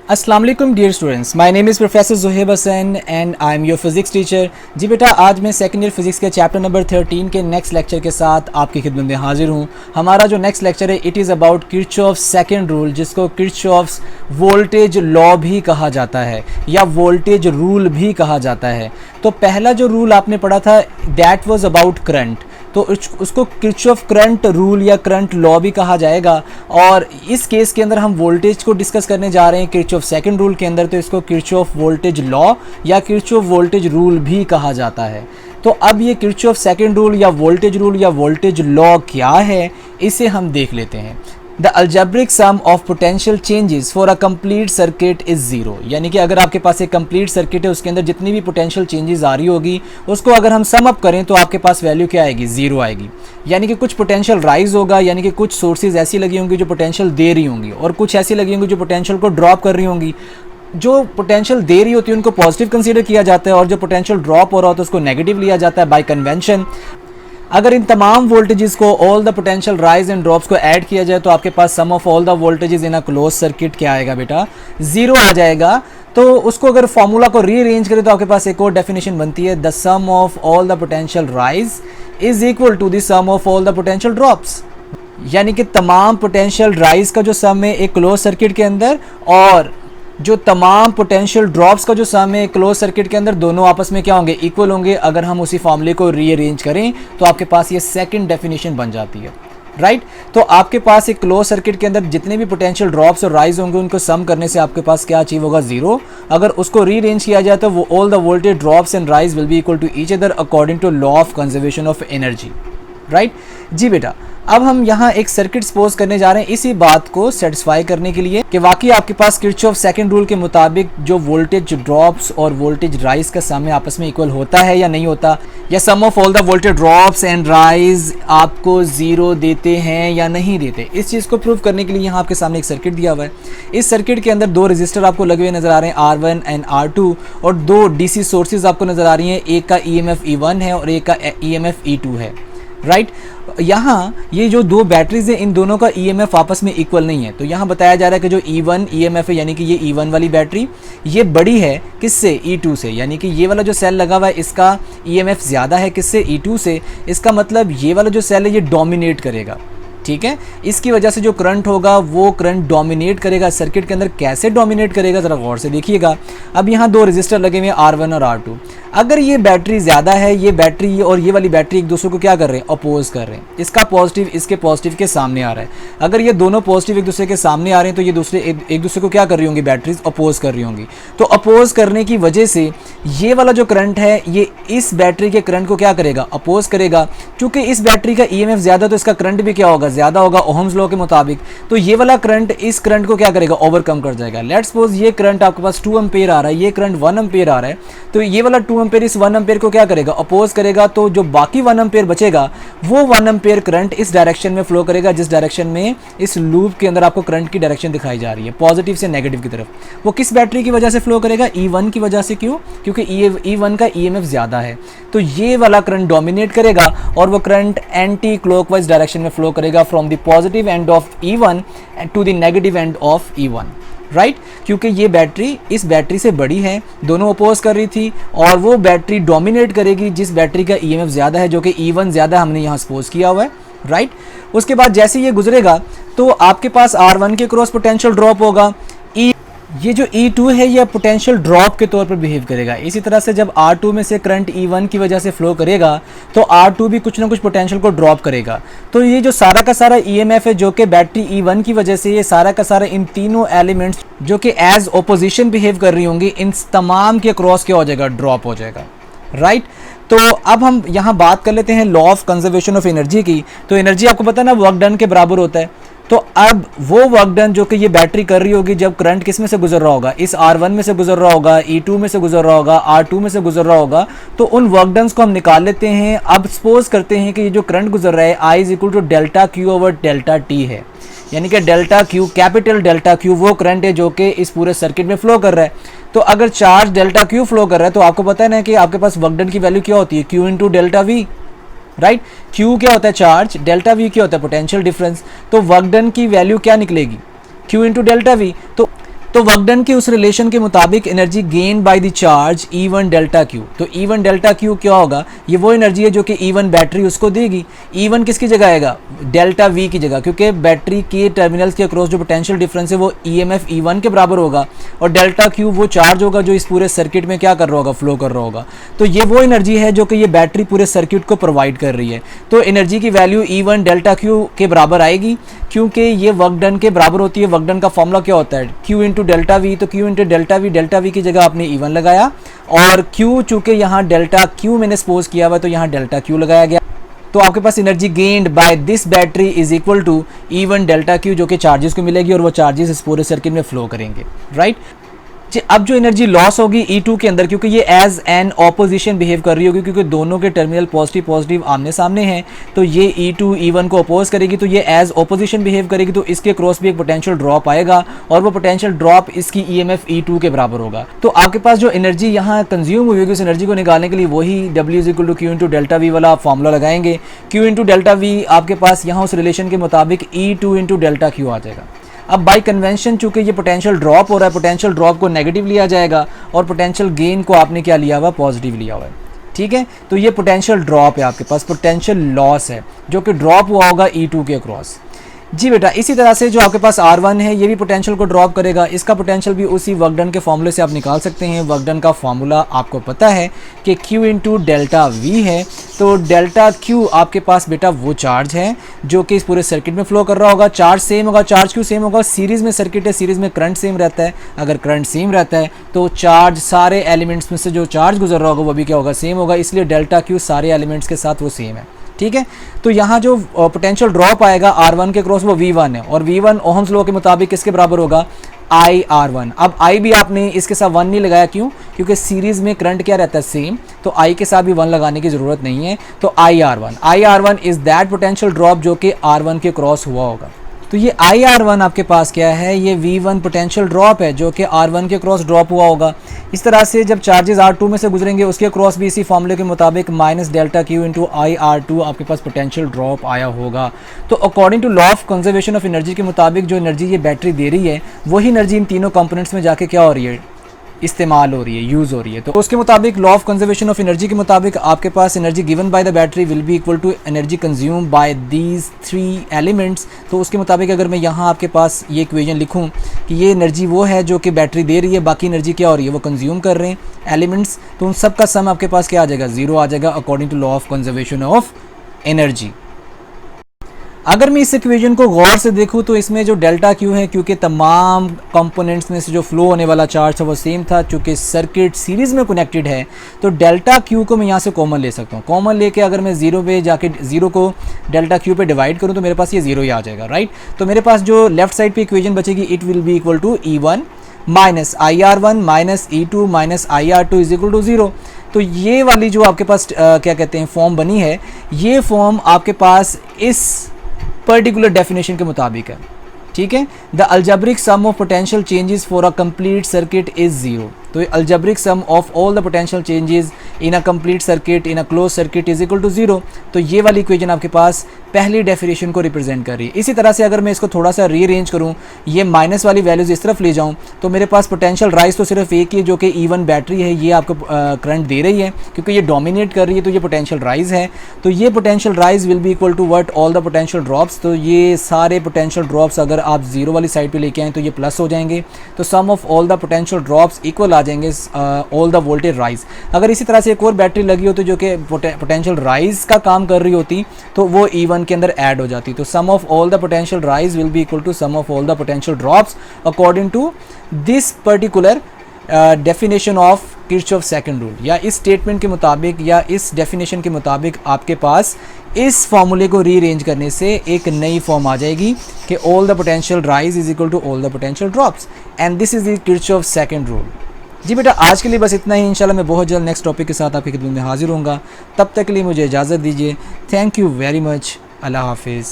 अस्सलाम वालेकुम dear students, my name is professor Zuhaib Hassan and I am your physics teacher. जी बेटा, आज मैं सेकंड ईयर फिज़िक्स के चैप्टर नंबर 13 के नेक्स्ट लेक्चर के साथ आपकी खिदमत में हाजिर हूँ। हमारा जो नेक्स्ट लेक्चर है it is about Kirchhoff's second rule, जिसको किरचॉफ्स वोल्टेज लॉ भी कहा जाता है या वोल्टेज रूल भी कहा जाता है। तो पहला जो रूल आपने पढ़ा था दैट वाज अबाउट करंट, तो उसको किरचॉफ करंट रूल या करंट लॉ भी कहा जाएगा। और इस केस के अंदर हम वोल्टेज को डिस्कस करने जा रहे हैं किरचॉफ सेकंड रूल के अंदर, तो इसको किरचॉफ वोल्टेज लॉ या किरचॉफ वोल्टेज रूल भी कहा जाता है। तो अब ये किरचॉफ सेकंड रूल या वोल्टेज लॉ क्या है, इसे हम देख लेते हैं। The algebraic sum of potential changes for a complete circuit is zero, यानी कि अगर आपके पास एक कंप्लीट सर्किट है उसके अंदर जितनी भी पोटेंशियल चेंजेस आ रही होगी उसको अगर हम सम अप करें तो आपके पास वैल्यू क्या आएगी, ज़ीरो आएगी। यानी कि कुछ पोटेंशियल राइज होगा, यानी कि कुछ सोर्सेज ऐसी लगी होंगी जो पोटेंशियल दे रही होंगी और कुछ ऐसी लगी होंगी जो पोटेंशियल को ड्रॉप कर रही होंगी। जो पोटेंशियल दे रही होती है उनको पॉजिटिव कंसीडर किया जाता है और जो पोटेंशियल ड्रॉप हो रहा होता है उसको नेगेटिव लिया जाता है बाय कन्वेंशन। अगर इन तमाम वोल्टेजेस को all the potential rise and drops को ऐड किया जाए तो आपके पास sum of all the voltages in a close circuit क्या आएगा बेटा, ज़ीरो आ जाएगा। तो उसको अगर फॉर्मूला को रीअरेंज करें तो आपके पास एक और डेफिनेशन बनती है, the sum of all the potential rise is equal to the sum of all the potential drops. यानी कि तमाम पोटेंशियल राइज का जो सम है एक क्लोज सर्किट के अंदर और जो तमाम पोटेंशियल ड्रॉप्स का जो सम है क्लोज सर्किट के अंदर, दोनों आपस में क्या होंगे, इक्वल होंगे। अगर हम उसी फॉर्मूले को रीअरेंज करें तो आपके पास ये सेकंड डेफिनेशन बन जाती है, राइट। तो आपके पास एक क्लोज सर्किट के अंदर जितने भी पोटेंशियल ड्रॉप्स और राइज होंगे उनको सम करने से आपके पास क्या अचीव होगा, ज़ीरो। अगर उसको रीअरेंज किया जाए तो वो all the voltage drops and rise will be equal to each other according to law of conservation of energy, right. जी बेटा, अब हम यहाँ एक सर्किट सपोज करने जा रहे हैं इसी बात को सेटिस्फाई करने के लिए कि वाकई आपके पास किरचॉफ सेकंड रूल के मुताबिक जो वोल्टेज ड्रॉप्स और वोल्टेज राइज का सम आपस में इक्वल होता है या नहीं होता, या sum of all the voltage drops and rise आपको ज़ीरो देते हैं या नहीं देते। इस चीज़ को प्रूव करने के लिए यहाँ आपके सामने एक सर्किट दिया हुआ है। इस सर्किट के अंदर दो रजिस्टर आपको लगे हुए नजर आ रहे हैं, R1 एंड R2, और दो DC सोर्सेज आपको नजर आ रही हैं, एक का EMF E1 है और एक का EMF E2 है, राइट। यहाँ ये जो दो बैटरीज हैं इन दोनों का EMF आपस में इक्वल नहीं है। तो यहाँ बताया जा रहा है कि जो E1 EMF है यानी कि ये E1 वाली बैटरी ये बड़ी है किससे, E2 से, यानी कि ये वाला जो सेल लगा हुआ है इसका EMF ज़्यादा है किससे, E2 से। इसका मतलब ये वाला जो सेल है ये डोमिनेट करेगा, ठीक है। इसकी वजह से जो करंट होगा वो करंट डोमिनेट करेगा सर्किट के अंदर। कैसे डोमिनेट करेगा ज़रा गौर से देखिएगा। अब यहाँ दो रजिस्टर लगे हुए हैं R1 और R2। अगर ये बैटरी ज़्यादा है, ये बैटरी और ये वाली बैटरी एक दूसरे को क्या कर रहे हैं, अपोज कर रहे हैं। इसका पॉजिटिव इसके पॉजिटिव के सामने आ रहा है। अगर ये दोनों पॉजिटिव एक दूसरे के सामने आ रहे हैं तो ये दूसरे एक दूसरे को क्या कर रही होंगी, बैटरीज अपोज कर रही होंगी। तो अपोज करने की वजह से ये वाला जो करंट है ये इस बैटरी के करंट को क्या करेगा, अपोज करेगा। क्योंकि इस बैटरी का EMF ज़्यादा तो इसका करंट भी क्या होगा, ज़्यादा होगा ओहम्स लॉ के मुताबिक। तो ये वाला करंट इस करंट को क्या करेगा, ओवरकम कर जाएगा। लेट्स सपोज ये करंट आपके पास 2 एम्पेयर आ रहा है, ये करंट 1 एम्पेयर आ रहा है, तो ये वाला 2 एम्पेयर इस 1 एम्पेयर को क्या करेगा, अपोज करेगा। तो जो बाकी 1 एम्पेयर बचेगा वो 1 एम्पेयर करंट इस डायरेक्शन में फ्लो करेगा जिस डायरेक्शन में इस लूप के अंदर आपको करंट की डायरेक्शन दिखाई जा रही है, पॉजिटिव से नेगेटिव की तरफ। वो किस बैटरी की वजह से फ्लो करेगा, E1 की वजह से। क्यों, क्योंकि E1 का EMF ज़्यादा है। तो ये वाला करंट डोमिनेट करेगा और वो करंट एंटी क्लॉकवाइज डायरेक्शन में फ्लो करेगा from the positive end of E1 to the negative end of E1, right. क्योंकि ये बैटरी इस बैटरी से बड़ी है, दोनों अपोज कर रही थी, और वो बैटरी डोमिनेट करेगी जिस बैटरी का EMF ज़्यादा है जो कि E1 ज़्यादा हमने यहाँ सपोज किया हुआ है, राइट। उसके बाद जैसे ये गुजरेगा तो आपके पास R1 के क्रॉस पोटेंशियल ड्रॉप होगा। ये जो E2 है ये पोटेंशियल ड्रॉप के तौर पर बिहेव करेगा। इसी तरह से जब R2 में से करंट E1 की वजह से फ्लो करेगा तो R2 भी कुछ ना कुछ पोटेंशियल को ड्रॉप करेगा। तो ये जो सारा का सारा EMF है जो कि बैटरी E1 की वजह से, ये सारा का सारा इन तीनों एलिमेंट्स जो कि एज ओपोजिशन बिहेव कर रही होंगी, इन तमाम के क्रॉस क्या हो जाएगा, ड्रॉप हो जाएगा, राइट। तो अब हम यहाँ बात कर लेते हैं law of conservation of energy की। तो एनर्जी आपको पता है ना वर्क डन के बराबर होता है। तो अब वो वर्क डन जो कि ये बैटरी कर रही होगी जब करंट किस में से गुजर रहा होगा, इस R1 में से गुजर रहा होगा, E2 में से गुजर रहा होगा, R2 में से गुजर रहा होगा, तो उन वर्क डन को हम निकाल लेते हैं। अब सपोज करते हैं कि ये जो करंट गुजर रहा है I is equal to delta Q over delta T है, यानी कि delta Q, capital delta Q वो करंट है जो कि इस पूरे सर्किट में फ्लो कर रहा है। तो अगर चार्ज डेल्टा Q फ्लो कर रहा है तो आपको पता है ना कि आपके पास वर्क डन की वैल्यू क्या होती है, Q into delta V, right. Q क्या होता है चार्ज, डेल्टा V क्या होता है पोटेंशियल डिफरेंस। तो वर्क डन की वैल्यू क्या निकलेगी, Q इंटू डेल्टा V। तो तो वर्क डन के उस रिलेशन के मुताबिक energy gain by the charge E1 delta Q, तो E1 डेल्टा क्यू क्या होगा, ये वो एनर्जी है जो कि E1 बैटरी उसको देगी। E1 किसकी जगह आएगा, डेल्टा V की जगह, क्योंकि बैटरी के टर्मिनल्स के अक्रॉस जो पोटेंशियल डिफरेंस है वो EMF E1 के बराबर होगा, और डेल्टा क्यू वो चार्ज होगा जो इस पूरे सर्किट में क्या कर रहा होगा, फ्लो कर रहा होगा। तो ये वो एनर्जी है जो कि ये बैटरी पूरे सर्किट को प्रोवाइड कर रही है। तो एनर्जी की वैल्यू E1 डेल्टा क्यू के बराबर आएगी, क्योंकि ये वर्क डन के बराबर होती है। वर्क डन का फॉर्मूला क्या होता है, Q इंटू डेल्टा वी, तो Q इंटू डेल्टा वी की जगह आपने E1 लगाया, और Q चूंकि यहाँ डेल्टा Q मैंने सपोज किया हुआ तो यहाँ डेल्टा Q लगाया गया। तो आपके पास energy gained by this battery is equal to E1 delta Q, जो कि चार्जेस को मिलेगी और वो चार्जेस इस पूरे सर्किट में फ्लो करेंगे, राइट। अब जो एनर्जी लॉस होगी E2 के अंदर, क्योंकि ये एज एन ऑपोजिशन बिहेव कर रही होगी, क्योंकि दोनों के टर्मिनल पॉजिटिव आमने सामने हैं, तो ये E2 E1 को अपोज करेगी, तो ये एज ऑपोजिशन बिहेव करेगी, तो इसके क्रॉस भी एक पोटेंशियल ड्रॉप आएगा, और वो पोटेंशियल ड्रॉप इसकी EMF E2 के बराबर होगा। तो आपके पास जो एनर्जी यहाँ कंज्यूम हुई होगी उस एनर्जी को निकालने के लिए वही W is equal to Q into delta V वाला फॉर्मूला लगाएंगे। Q इंटू डेल्टा वी आपके पास यहाँ उस रिलेशन के मुताबिक E2 इंटू डेल्टा Q आ जाएगा। अब बाय कन्वेंशन चूंकि ये पोटेंशियल ड्रॉप हो रहा है, पोटेंशियल ड्रॉप को नेगेटिव लिया जाएगा और पोटेंशियल गेन को आपने क्या लिया हुआ, पॉजिटिव लिया हुआ है, ठीक है। तो ये पोटेंशियल ड्रॉप है आपके पास, पोटेंशियल लॉस है जो कि ड्रॉप हुआ होगा E2 के अक्रॉस। जी बेटा, इसी तरह से जो आपके पास R1 है ये भी पोटेंशियल को ड्रॉप करेगा, इसका पोटेंशियल भी उसी वर्क डन के फॉर्मूले से आप निकाल सकते हैं। वर्क डन का फॉर्मूला आपको पता है कि Q इंटू डेल्टा वी है, तो डेल्टा Q आपके पास बेटा वो चार्ज है जो कि इस पूरे सर्किट में फ्लो कर रहा होगा। चार्ज सेम होगा, चार्ज क्यों सेम होगा, सीरीज़ में सर्किट है, सीरीज़ में करंट सेम रहता है। अगर करंट सेम रहता है तो चार्ज सारे एलिमेंट्स में से जो चार्ज गुजर रहा होगा वो भी क्या होगा, सेम होगा, इसलिए डेल्टा Q सारे एलिमेंट्स के साथ वो सेम है, ठीक है। तो यहाँ जो पोटेंशियल ड्रॉप आएगा R1 के क्रॉस वो V1 है, और V1 ओहम्स लॉ के मुताबिक किसके बराबर होगा, IR1। अब I भी आपने इसके साथ 1 नहीं लगाया, क्यों, क्योंकि सीरीज़ में करंट क्या रहता है, सेम, तो I के साथ भी 1 लगाने की ज़रूरत नहीं है। तो IR1 is that potential drop जो कि R1 के क्रॉस हुआ होगा। तो ये IR1 आपके पास क्या है, ये V1 पोटेंशियल ड्रॉप है जो कि R1 के क्रॉस ड्रॉप हुआ होगा। इस तरह से जब चार्जेस R2 में से गुजरेंगे उसके क्रॉस भी इसी फॉर्मूले के मुताबिक minus delta Q into IR2 आपके पास पोटेंशियल ड्रॉप आया होगा। तो according to law of conservation of energy के मुताबिक जो एनर्जी ये बैटरी दे रही है वही एनर्जी इन तीनों कंपोनेंट्स में जाके क्या हो रही है, इस्तेमाल हो रही है, यूज़ हो रही है। तो उसके मुताबिक law of conservation of energy के मुताबिक आपके पास energy given by the battery will be equal to energy consume by these 3 elements. तो उसके मुताबिक अगर मैं यहाँ आपके पास ये इक्वेशन लिखूँ कि ये एनर्जी वो है जो कि बैटरी दे रही है, बाकी एनर्जी क्या हो रही है, वो कंज्यूम कर रहे हैं एलिमेंट्स, तो उन सब का सम आपके पास क्या आ जाएगा, 0 आ जाएगा according to law of conservation of energy. अगर मैं इस इक्वेशन को गौर से देखूं तो इसमें जो डेल्टा Q है, क्योंकि तमाम कंपोनेंट्स में से जो फ्लो होने वाला चार्ज था वो सेम था, चूँकि सर्किट सीरीज़ में कनेक्टेड है, तो डेल्टा Q को मैं यहाँ से कॉमन ले सकता हूँ। कॉमन लेके अगर मैं 0 पे जाके 0 को डेल्टा Q पे डिवाइड करूँ तो मेरे पास ये 0 ही आ जाएगा, राइट। तो मेरे पास जो लेफ्ट साइड पे इक्वेशन बचेगी, it will be equal to E1 minus IR1 minus E2 minus IR2 is equal to 0। तो ये वाली जो आपके पास क्या कहते हैं फॉर्म बनी है, ये फॉर्म आपके पास इस पर्टिकुलर डेफिनेशन के मुताबिक है, ठीक है। The algebraic sum of potential changes for a complete circuit is 0। तो algebraic sum of all the potential changes in a complete circuit in a close circuit is equal to 0। तो ये वाली equation आपके पास पहली डेफिनेशन को represent कर रही है। इसी तरह से अगर मैं इसको थोड़ा सा रीअरेंज करूँ, ये माइनस वाली वैल्यूज इस तरफ ले जाऊँ, तो मेरे पास पोटेंशियल राइज तो सिर्फ एक ही है जो कि E1 बैटरी है, ये आपको करंट दे रही है, क्योंकि ये डोमिनेट कर रही है तो ये पोटेंशियल राइज है। तो ये potential rise will be equal to what, all the potential drops. तो ये सारे पोटेंशियल ड्रॉप्स अगर आप 0 वाली साइड पे लेके आएँ तो ये प्लस हो जाएंगे, तो sum of all the potential drops equal आ जाएंगे ऑल द वोल्टेज राइज। अगर इसी तरह से एक और बैटरी लगी होती जो कि पोटेंशियल राइज का काम कर रही होती तो वो E1 के अंदर ऐड हो जाती। तो sum of all the potential rise will be equal to sum of all the potential drops according to this particular definition of Kirchhoff second rule, या इस स्टेटमेंट के मुताबिक या इस डेफिनेशन के मुताबिक आपके पास इस फॉर्मूले को रीअरेंज करने से एक नई फॉर्म आ जाएगी कि all the potential rise is equal to all the potential drops, and this is the Kirchhoff second rule. जी बेटा, आज के लिए बस इतना ही। इंशाल्लाह मैं बहुत जल्द नेक्स्ट टॉपिक के साथ आपकी खिदमत में हाजिर होऊंगा। तब तक के लिए मुझे इजाज़त दीजिए। Thank you very much. अल्लाह हाफिज़।